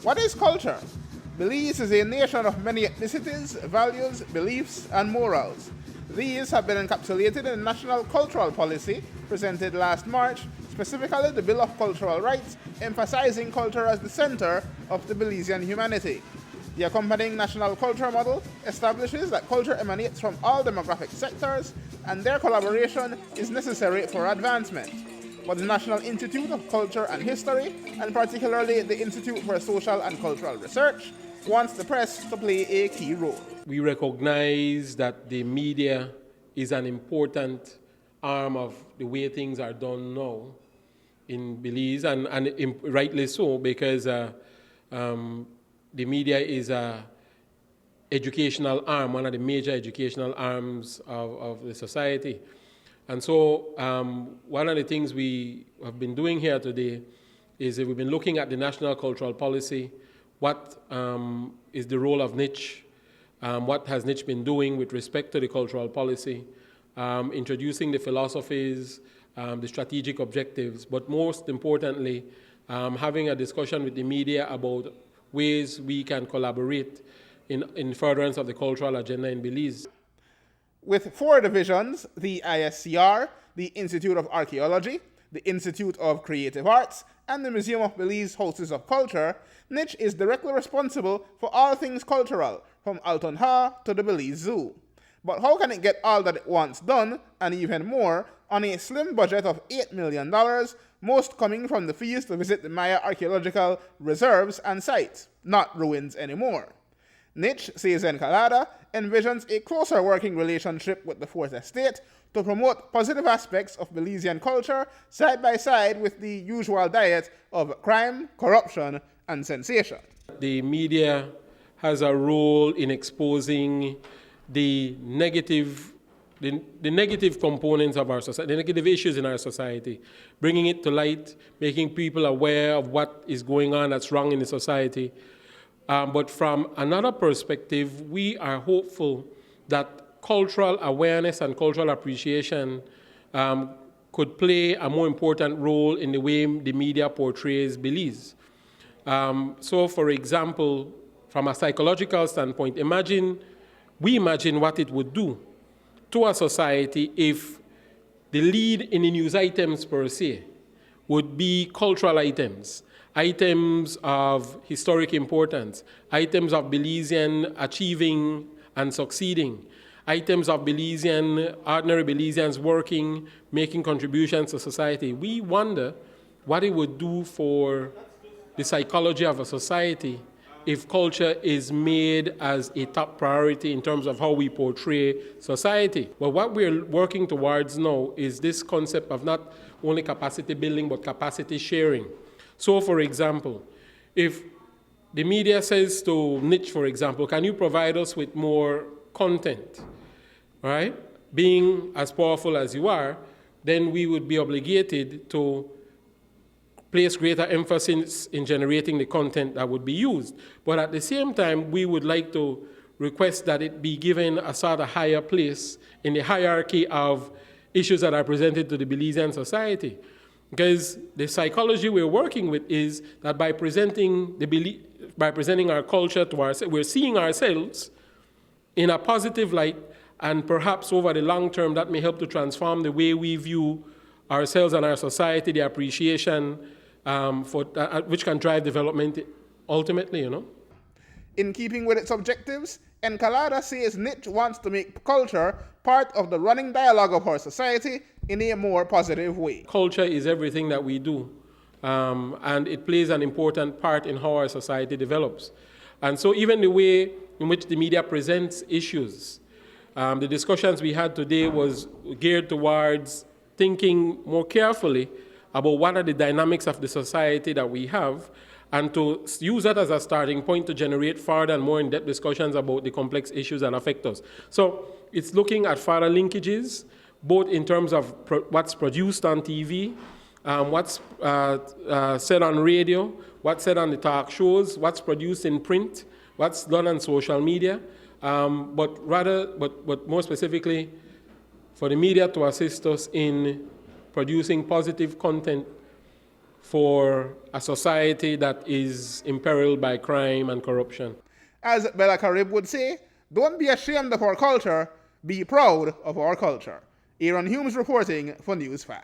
What is culture? Belize is a nation of many ethnicities, values, beliefs, and morals. These have been encapsulated in the National Cultural Policy presented last March, specifically the Bill of Cultural Rights, emphasizing culture as the center of the Belizean humanity. The accompanying National Culture Model establishes that culture emanates from all demographic sectors and their collaboration is necessary for advancement. But the National Institute of Culture and History, and particularly the Institute for Social and Cultural Research, wants the press to play a key role. We recognize that the media is an important arm of the way things are done now in Belize, and rightly so, because the media is an educational arm, one of the major educational arms of the society. And so one of the things we have been doing here today is that we've been looking at the National Cultural Policy, what is the role of NICH, what has NICH been doing with respect to the cultural policy, introducing the philosophies, the strategic objectives, but most importantly, having a discussion with the media about ways we can collaborate in furtherance of the cultural agenda in Belize. With 4 divisions, the ISCR, the Institute of Archaeology, the Institute of Creative Arts, and the Museum of Belize Houses of Culture, NICH is directly responsible for all things cultural, from Alton Ha to the Belize Zoo. But how can it get all that it wants done, and even more, on a slim budget of $8 million, most coming from the fees to visit the Maya archaeological reserves and sites, not ruins anymore? NICH, says Encalada, envisions a closer working relationship with the Fourth Estate to promote positive aspects of Belizean culture side by side with the usual diet of crime, corruption, and sensation. The media has a role in exposing the negative components of our society, the negative issues in our society, bringing it to light, making people aware of what is going on that's wrong in the society. But from another perspective, we are hopeful that cultural awareness and cultural appreciation could play a more important role in the way the media portrays Belize. So, for example, from a psychological standpoint, we imagine what it would do to a society if the lead in the news items per se would be cultural items of historic importance, items of Belizean achieving and succeeding, items of ordinary Belizeans working, making contributions to society. We wonder what it would do for the psychology of a society if culture is made as a top priority in terms of how we portray society. Well, what we're working towards now is this concept of not only capacity building, but capacity sharing. So, for example, if the media says to NICH, for example, can you provide us with more content, right? Being as powerful as you are, then we would be obligated to place greater emphasis in generating the content that would be used. But at the same time, we would like to request that it be given a sort of higher place in the hierarchy of issues that are presented to the Belizean society. Because the psychology we're working with is that by presenting our culture to ourselves, we're seeing ourselves in a positive light, and perhaps over the long term that may help to transform the way we view ourselves and our society, the appreciation which can drive development ultimately, In keeping with its objectives, Encalada says NICH wants to make culture part of the running dialogue of our society in a more positive way. Culture is everything that we do, and it plays an important part in how our society develops. And so even the way in which the media presents issues, the discussions we had today was geared towards thinking more carefully about what are the dynamics of the society that we have, and to use that as a starting point to generate further and more in-depth discussions about the complex issues that affect us. So it's looking at further linkages, both in terms of what's produced on TV, what's said on radio, what's said on the talk shows, what's produced in print, what's done on social media, but more specifically, for the media to assist us in producing positive content for a society that is imperiled by crime and corruption. As Bella Carib would say, don't be ashamed of our culture, be proud of our culture. Aaron Humes reporting for News 5.